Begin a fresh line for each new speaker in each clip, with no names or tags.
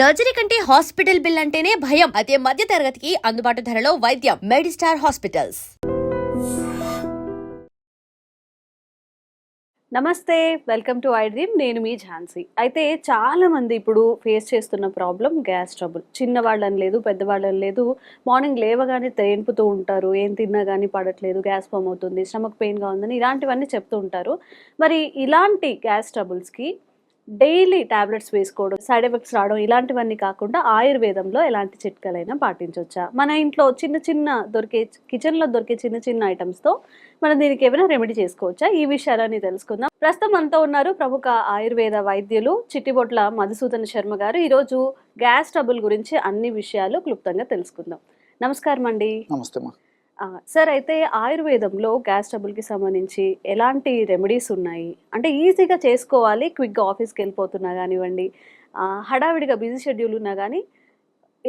Surgery కంటే hospital bill అంటేనే భయం. అదే మధ్య తరగతికి అందుబాటు ధరలో వైద్యం. Medistar hospitals.
నమస్తే, వెల్కమ్ టు ఐ డ్రీమ్. నేను మీ ఝాన్సీ. అయితే చాలా మంది ఇప్పుడు ఫేస్ చేస్తున్న ప్రాబ్లం గ్యాస్ ట్రబుల్. చిన్నవాళ్ళని లేదు, పెద్దవాళ్ళని లేదు, మార్నింగ్ లేవగానే తేన్పుతూ ఉంటారు, ఏం తిన్నా కానీ పడట్లేదు, గ్యాస్ ఫామ్ అవుతుంది, స్టమక్ పెయిన్గా ఉందని ఇలాంటివన్నీ చెప్తూ ఉంటారు. మరి ఇలాంటి గ్యాస్ ట్రబుల్స్కి డైలీ టాబ్లెట్స్ వేసుకోవడం, సైడ్ ఎఫెక్ట్స్ రావడం ఇలాంటివన్నీ కాకుండా ఆయుర్వేదంలో ఎలాంటి చిట్కాలైనా పాటించవచ్చా? మన ఇంట్లో కిచెన్లో దొరికే చిన్న చిన్న ఐటమ్స్తో మనం దీనికి ఏమైనా రెమెడీ చేసుకోవచ్చా? ఈ విషయాలని తెలుసుకుందాం. ప్రస్తుతం మనతో ఉన్నారు ప్రముఖ ఆయుర్వేద వైద్యులు చిట్టిబొట్ల మధుసూదన్ శర్మ గారు. ఈరోజు గ్యాస్ ట్రబుల్ గురించి అన్ని విషయాలు క్లుప్తంగా తెలుసుకుందాం. నమస్కారం అండి.
నమస్తే అమ్మా.
సార్, అయితే ఆయుర్వేదంలో గ్యాస్ ట్రబుల్కి సంబంధించి ఎలాంటి రెమెడీస్ ఉన్నాయి? అంటే ఈజీగా చేసుకోవాలి, క్విక్గా ఆఫీస్కి వెళ్ళిపోతున్నా కానివ్వండి, హడావిడిగా బిజీ షెడ్యూల్ ఉన్నా కానీ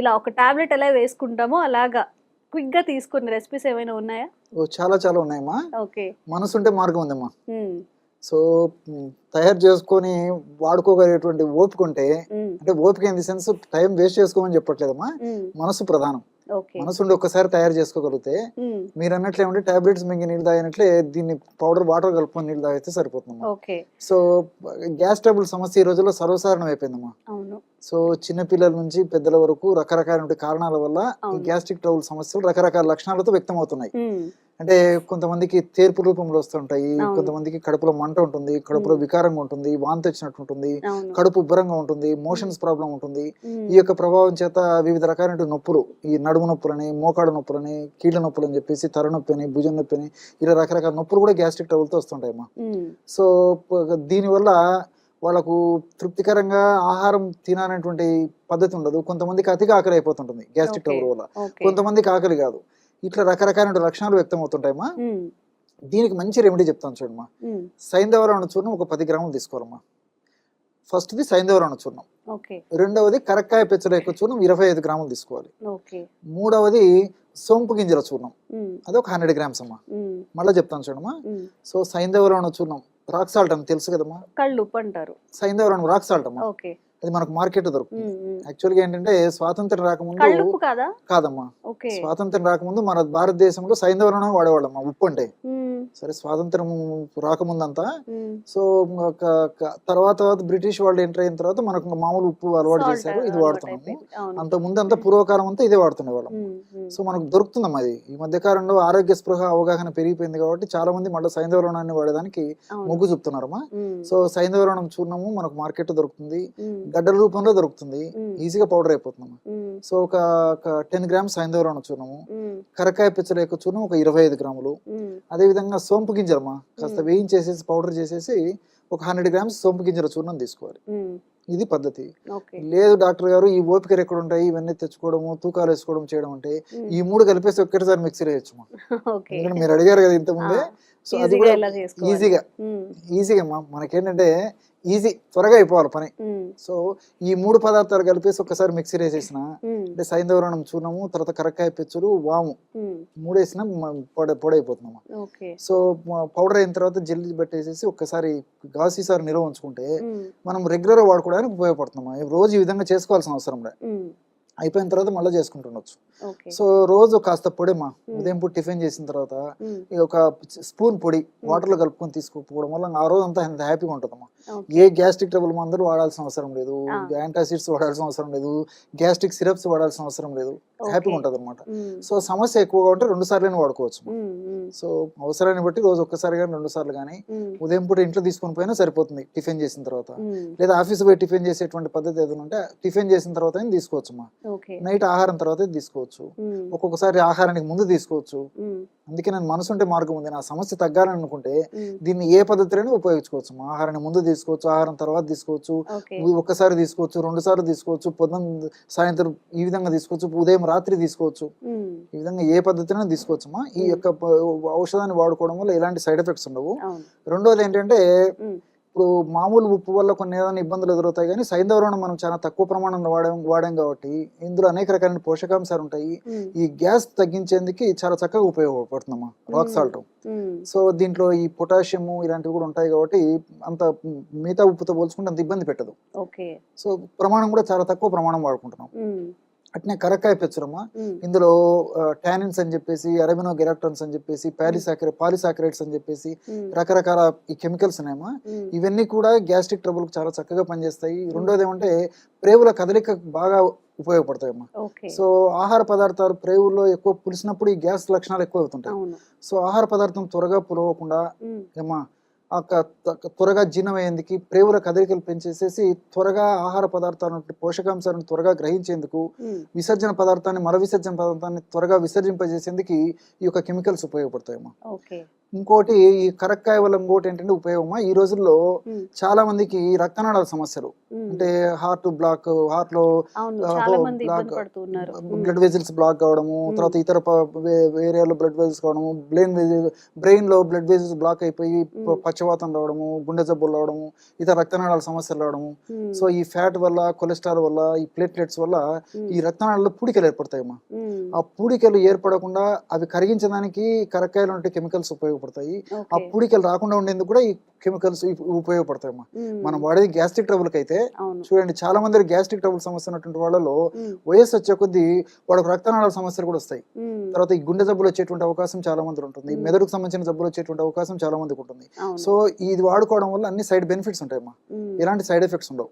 ఇలా ఒక టాబ్లెట్ ఎలా వేసుకుంటామో అలాగా క్విక్గా తీసుకున్న రెసిపీస్ ఏమైనా ఉన్నాయా?
చాలా చాలా ఉన్నాయమ్మా.
ఓకే.
మనసు ఉంటే మార్గం ఉందమ్మా. సో తయారు చేసుకొని వాడుకోగలిగేటువంటి ఓపిక ఉంటే, అంటే ఓపిక in the sense time waste చేసుకోమని చెప్పట్లేదమ్మా, మనసు ప్రధానం. మనసు ఉండి ఒక్కసారి తయారు చేసుకోగలిగితే మీరు అన్నట్లే ఉంటే టాబ్లెట్స్ మింగి నీళ్ళు తాగినట్లే దీన్ని పౌడర్ వాటర్ కలుపుకొని నీళ్ళు తాగితే సరిపోతుందమ్మా. సో గ్యాస్ ట్రబుల్ సమస్య ఈ రోజుల్లో సర్వసాధారణం అయిపోయిందమ్మా. సో చిన్న పిల్లల నుంచి పెద్దల వరకు రకరకాల కారణాల వల్ల ఈ గ్యాస్ట్రిక్ ట్రబుల్ సమస్యలు రకరకాల లక్షణాలతో వ్యక్తం అవుతున్నాయి. అంటే కొంతమందికి తేర్పు రూపంలో వస్తుంటాయి, కొంతమందికి కడుపులో మంట ఉంటుంది, కడుపులో వికారంగా ఉంటుంది, వాంతి వచ్చినట్టు ఉంటుంది, కడుపు ఉబ్బరంగా ఉంటుంది, మోషన్స్ ప్రాబ్లం ఉంటుంది. ఈ యొక్క ప్రభావం చేత వివిధ రకాల నొప్పులు, ఈ నడుము నొప్పులని, మోకాడు నొప్పులని, కీళ్ళ నొప్పులు అని చెప్పేసి, తలనొప్పి అని, భుజం నొప్పి అని, ఇలా రకరకాల నొప్పులు కూడా గ్యాస్ట్రిక్ ట్రబుల్తో వస్తుంటాయమ్మా. సో దీనివల్ల వాళ్ళకు తృప్తికరంగా ఆహారం తినాలనేటువంటి పద్ధతి ఉండదు. కొంతమందికి అతిగా ఆకలి అయిపోతుంటుంది గ్యాస్ట్రిక్ ట్రబుల్ వల్ల, కొంతమందికి ఆకలి కాదు. ఇట్లా రకరకాల లక్షణాలు వ్యక్తం అవుతుంటాయమ్మా. దీనికి మంచి రెమెడీ చెప్తాను చూడమ్మా. సైంధవరాణ చూర్ణం ఒక 10 గ్రాములు తీసుకోవాలమ్మా. ఫస్ట్ది సైంధవరాణ చూర్ణం, రెండవది కరక్కాయ పెచ్చల యొక్క చూర్ణం 25 గ్రాములు తీసుకోవాలి. మూడవది సోంపు గింజల చూర్ణం, అది ఒక 100 గ్రామ్స్ అమ్మా. మళ్ళీ చెప్తాను చూడమ్మా. సో సైంధవరాణ చూర్ణం, రాక్ సాల్ట్ అని తెలుసు కదమ్మా,
కళ్ళుప్పు అంటారు.
సైంధవరాణ రాక్ సాల్ట్ అమ్మా, అది మనకు మార్కెట్ దొరుకుతుంది. యాక్చువల్గా ఏంటంటే స్వాతంత్రం రాకముందు కాదమ్మా, స్వాతంత్రం రాకముందు మన భారతదేశంలో సైంధవరాణం వాడేవాళ్ళమ్మా ఉప్పు అంటే. సరే స్వాతంత్రం రాకముందంతా, సో తర్వాత బ్రిటిష్ వాళ్ళు ఎంటర్ అయిన తర్వాత మనకు మామూలు ఉప్పు అలవాటు చేశారు, ఇది వాడుతున్నాము. అంత ముందు అంతా పూర్వకాలం అంతా ఇదే వాడుతున్న వాళ్ళం. సో మనకు దొరుకుతుందమ్మా అది. ఈ మధ్య కాలంలో ఆరోగ్య స్పృహ అవగాహన పెరిగిపోయింది కాబట్టి చాలా మంది మళ్ళీ సైంధవరాణాన్ని వాడేదానికి మొగ్గు చూపుతున్నారమ్మా. సో సైంధవరాణం చూర్ణము మనకు మార్కెట్ దొరుకుతుంది, గడ్డల రూపంలో దొరుకుతుంది, ఈజీగా పౌడర్ అయిపోతుందమ్మా. సో ఒక 10 గ్రామ్స్ సైంధవరాణ చూర్ణము, కరకాయ పిచ్చల యొక్క చూర్ణం ఒక 25 గ్రాములు, అదే విధంగా సోంపు గింజలమ్మా కాస్త వేయించేసేసి పౌడర్ చేసేసి ఒక 100 గ్రామ్స్ సోంపు గింజల చూర్ణం తీసుకోవాలి. ఇది పద్ధతి. లేదు డాక్టర్ గారు ఈ ఓపికలు ఎక్కడ ఉంటాయి, ఇవన్నీ తెచ్చుకోవడము, తూకాలు వేసుకోవడం చేయడం అంటే ఈ 3 కలిపేసి ఒక్కటిసారి మిక్సీ వేయచ్చు. ఎందుకంటే మీరు అడిగారు కదా ఇంతకుముందే. సో అది కూడా ఈజీగా మనకేంటంటే ఈజీ, త్వరగా అయిపోవాలి పని. సో ఈ 3 పదార్థాలు కలిపేసి ఒక్కసారి మిక్సీ వేసేసిన అంటే సైంధవరాణం చూర్ణము, తర్వాత కరక్కాయ పెచ్చులు, వాము 3 వేసిన పొడైపోతున్నామా. సో పౌడర్ అయిన తర్వాత జల్లి పెట్టేసేసి ఒక్కసారి గాసీసారి నిల్వ ఉంచుకుంటే మనం రెగ్యులర్ గా వాడుకోవడానికి ఉపయోగపడుతున్నామా. రోజు ఈ విధంగా చేసుకోవాల్సిన అవసరం లే, అయిపోయిన తర్వాత మళ్ళీ చేసుకుంటుండొచ్చు. సో రోజు కాస్త పొడిమా, ఉదయం పూట టిఫిన్ చేసిన తర్వాత ఒక స్పూన్ పొడి వాటర్ లో కలుపుకొని తీసుకోకపోవడం వల్ల ఆ రోజు అంతా ఎంత హ్యాపీగా ఉంటుందమ్మా. ఏ గ్యాస్ట్రిక్ ట్రబుల్ మందులు వాడాల్సిన అవసరం లేదు, యాంటాసిడ్స్ వాడాల్సిన అవసరం లేదు, గ్యాస్ట్రిక్ సిరప్స్ వాడాల్సిన అవసరం లేదు, హ్యాపీగా ఉంటుంది అనమాట. సో సమస్య ఎక్కువగా ఉంటే 2 సార్లు వాడుకోవచ్చు. సో అవసరాన్ని బట్టి రోజు ఒక్కసారి కానీ 2 సార్లు కానీ, ఉదయం పూట ఇంట్లో తీసుకొని పోయినా సరిపోతుంది టిఫిన్ చేసిన తర్వాత. లేదా ఆఫీస్ పోయి టిఫిన్ చేసేటువంటి పద్ధతి ఏదైనా ఉంటే టిఫిన్ చేసిన తర్వాత తీసుకోవచ్చు అమ్మా. నైట్ ఆహారం తర్వాత తీసుకోవచ్చు, ఒక్కొక్కసారి ఆహారానికి ముందు తీసుకోవచ్చు. అందుకే నేను మనసు ఉంటే మార్గం ఉంది, నా సమస్య తగ్గాలని అనుకుంటే దీన్ని ఏ పద్ధతిలోనే ఉపయోగించుకోవచ్చు. ఆహారాన్ని ముందు తీసుకోవచ్చు, ఆహారం తర్వాత తీసుకోవచ్చు, ఒక్కసారి తీసుకోవచ్చు, 2 సార్లు తీసుకోవచ్చు, పొద్దున్న సాయంత్రం ఈ విధంగా తీసుకోవచ్చు, ఉదయం రాత్రి తీసుకోవచ్చు. ఈ విధంగా ఏ పద్ధతిలో తీసుకోవచ్చమ్మా. ఈ యొక్క ఔషధాన్ని వాడుకోవడం వల్ల ఎలాంటి సైడ్ ఎఫెక్ట్స్ ఉండవు. రెండోది ఏంటంటే ఇప్పుడు మామూలు ఉప్పు వల్ల కొన్ని ఏదైనా ఇబ్బందులు ఎదురవుతాయి, కానీ సైంధవరణం మనం చాలా తక్కువ ప్రమాణంలో వాడాం కాబట్టి ఇందులో అనేక రకాలైన పోషకాంశాలు ఉంటాయి. ఈ గ్యాస్ తగ్గించేందుకు చాలా చక్కగా ఉపయోగపడుతుందమ్మా రాక్ సాల్ట్. సో దీంట్లో ఈ పొటాషియం ఇలాంటివి కూడా ఉంటాయి కాబట్టి అంత మిగతా ఉప్పుతో పోల్చుకుంటే అంత ఇబ్బంది పెట్టదు. సో ప్రమాణం కూడా చాలా తక్కువ ప్రమాణం వాడుకుంటున్నాం. అట్నే కరక్కాయ పెచ్చురమ్మా, ఇందులో టానిన్స్ అని చెప్పేసి, అరమినో గెరాక్టన్స్ అని చెప్పేసి, పాలిసాకరైడ్స్ అని చెప్పేసి రకరకాల ఈ కెమికల్స్ ఉన్నాయమ్మా. ఇవన్నీ కూడా గ్యాస్ట్రిక్ ట్రబుల్ కు చాలా చక్కగా పనిచేస్తాయి. రెండోది ఏమంటే ప్రేవుల కదలిక బాగా ఉపయోగపడతాయమ్మా. సో ఆహార పదార్థాలు ప్రేవుల్లో ఎక్కువ పులిసినప్పుడు ఈ గ్యాస్ లక్షణాలు ఎక్కువ అవుతుంటాయి. సో ఆహార పదార్థం త్వరగా పులవకుండా ఏమా త్వరగా జీర్ణమయ్యేందుకు ప్రేవుల కదలికలు పెంచేసేసి త్వరగా ఆహార పదార్థాలను పోషకాంశాలను త్వరగా గ్రహించేందుకు విసర్జన పదార్థాన్ని మల విసర్జన పదార్థాన్ని త్వరగా విసర్జింపజేసేందుకు ఈ యొక్క కెమికల్స్ ఉపయోగపడతాయమ్మా. ఇంకోటి ఈ కరక్కాయ వల్ల ఇంకోటి ఏంటంటే ఉపయోగమా, ఈ రోజుల్లో చాలా మందికి రక్తనాళాల సమస్యలు అంటే హార్ట్ బ్లాక్, హార్ట్ లో బ్లాక్, బ్లడ్ వెజిల్స్ బ్లాక్ కావడము, తర్వాత ఇతర ఏరియాలో బ్లడ్ వెజిల్స్ కావడము, బ్రెయిన్ లో బ్లడ్ వెజిల్స్ బ్లాక్ అయిపోయి పక్షవాతం రావడము, గుండె జబ్బులు రావడము, ఇతర రక్తనాళాల సమస్యలు రావడము. సో ఈ ఫ్యాట్ వల్ల, కొలెస్ట్రాల్ వల్ల, ఈ ప్లేట్లెట్స్ వల్ల ఈ రక్తనాళాల్లో పూడికలు ఏర్పడతాయమ్మా. ఆ పూడికలు ఏర్పడకుండా అవి కరిగించడానికి కరక్కాయలు ఉంటే కెమికల్స్ ఉపయోగపడతాయి. ఆ పూడికలు రాకుండా ఉండేందుకు కూడా ఈ కెమికల్స్ ఉపయోగపడతాయమ్మా. మనం వాడేది గ్యాస్ట్రిక్ ట్రబుల్ కి అయితే చూడండి, చాలా మంది గ్యాస్ట్రిక్ ట్రబుల్ సమస్య ఉన్నటువంటి వాళ్ళలో వయస్సు వచ్చే కొద్దీ వాళ్ళకి రక్తనాళాల సమస్యలు కూడా వస్తాయి. తర్వాత ఈ గుండె జబ్బులు వచ్చేటువంటి అవకాశం చాలా మంది ఉంటుంది, మెదడుకు సంబంధించిన జబ్బులు వచ్చేటువంటి అవకాశం చాలా మందికి ఉంటుంది. సో ఇది వాడుకోవడం వల్ల అన్ని సైడ్ బెనిఫిట్స్ ఉంటాయమ్మా, ఎలాంటి సైడ్ ఎఫెక్ట్స్ ఉండవు.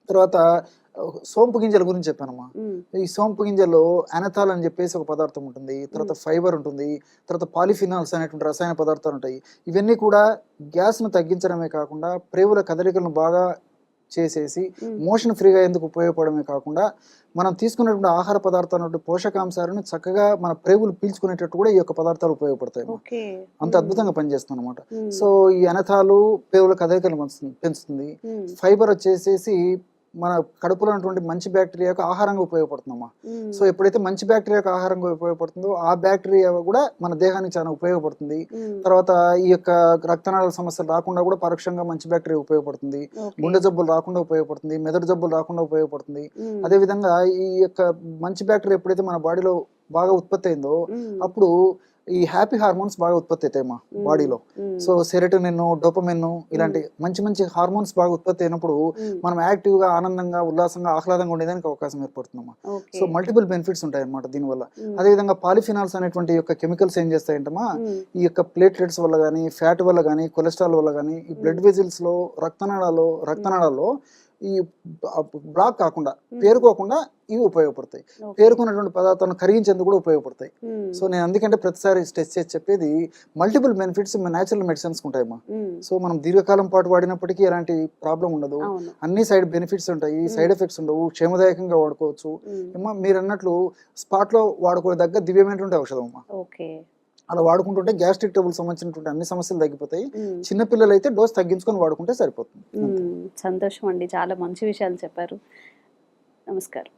తర్వాత సోంపు గింజల గురించి చెప్పానమ్మా. ఈ సోంపు గింజల్లో అనథాల్ అని చెప్పేసి ఒక పదార్థం ఉంటుంది, తర్వాత ఫైబర్ ఉంటుంది, తర్వాత పాలిఫినాల్స్ అనేటువంటి రసాయన పదార్థాలు ఉంటాయి. ఇవన్నీ కూడా గ్యాస్ ను తగ్గించడమే కాకుండా ప్రేవుల కదలికలను బాగా చేసేసి మోషన్ ఫ్రీగా ఎందుకు ఉపయోగపడమే కాకుండా మనం తీసుకున్నటువంటి ఆహార పదార్థాలు పోషకాంశాలను చక్కగా మన ప్రేవులు పీల్చుకునేటట్టు కూడా ఈ యొక్క పదార్థాలు ఉపయోగపడతాయి. అంత అద్భుతంగా పనిచేస్తుంది అనమాట. సో ఈ అనథాలు ప్రేవుల కదలికలు పెంచుతుంది. ఫైబర్ వచ్చేసేసి మన కడుపులో ఉన్నటువంటి మంచి బ్యాక్టీరియాకు ఆహారంగా ఉపయోగపడుతుందమ్మా. సో ఎప్పుడైతే మంచి బ్యాక్టీరియాకు ఆహారంగా ఉపయోగపడుతుందో ఆ బ్యాక్టీరియా కూడా మన దేహానికి చాలా ఉపయోగపడుతుంది. తర్వాత ఈ యొక్క రక్తనాళాల సమస్యలు రాకుండా కూడా పరోక్షంగా మంచి బ్యాక్టీరియా ఉపయోగపడుతుంది. గుండె జబ్బులు రాకుండా ఉపయోగపడుతుంది, మెదడు జబ్బులు రాకుండా ఉపయోగపడుతుంది. అదే విధంగా ఈ యొక్క మంచి బ్యాక్టీరియా ఎప్పుడైతే మన బాడీలో బాగా ఉత్పత్తి అయిందో అప్పుడు ఈ హ్యాపీ హార్మోన్స్ బాగా ఉత్పత్తి అవుతాయి మా బాడీలో. సో సెరోటోనిన్, డోపమిన్ ఇలాంటి మంచి మంచి హార్మోన్స్ బాగా ఉత్పత్తి అయినప్పుడు మనం యాక్టివ్ గా, ఆనందంగా, ఉల్లాసంగా, ఆహ్లాదంగా ఉండేదానికి అవకాశం ఏర్పడుతుందమ్మా. సో మల్టిపుల్ బెనిఫిట్స్ ఉంటాయి అన్నమాట దీనివల్ల. అదేవిధంగా పాలిఫినాల్స్ అనేటువంటి యొక్క కెమికల్స్ ఏం చేస్తాయంటమ్మా, ఈ యొక్క ప్లేట్లెట్స్ వల్ల కానీ, ఫ్యాట్ వల్ల కానీ, కొలెస్ట్రాల్ వల్ల కానీ, ఈ బ్లడ్ వెజిల్స్ లో, రక్తనాళాల్లో ఈ బ్లాక్ కాకుండా, పేరుకోకుండా ఇవి ఉపయోగపడతాయి. పేరుకున్నటువంటి పదార్థాలను కరిగించేందుకు కూడా ఉపయోగపడతాయి. సో నేను అందుకంటే ప్రతిసారి స్ట్రెస్ చేసి చెప్పేది మల్టిపుల్ బెనిఫిట్స్ న్యాచురల్ మెడిసిన్స్ ఉంటాయమ్మా. సో మనం దీర్ఘకాలం పాటు వాడినప్పటికీ ఎలాంటి ప్రాబ్లం ఉండదు, అన్ని సైడ్ బెనిఫిట్స్ ఉంటాయి, సైడ్ ఎఫెక్ట్స్ ఉండవు, క్షేమదాయకంగా వాడుకోవచ్చు. ఏమో మీరు అన్నట్లు స్పాట్ లో వాడుకోదగ్గ దివ్యమైనటువంటి ఔషధం అమ్మా. అలా వాడుకుంటుంటే గ్యాస్ట్రిక్ ట్రబుల్ సంబంధించినటువంటి అన్ని సమస్యలు తగ్గిపోతాయి. చిన్నపిల్లలు అయితే డోస్ తగ్గించుకొని వాడుకుంటే సరిపోతుంది.
సంతోషం అండి, చాలా మంచి విషయాలు చెప్పారు. నమస్కారం.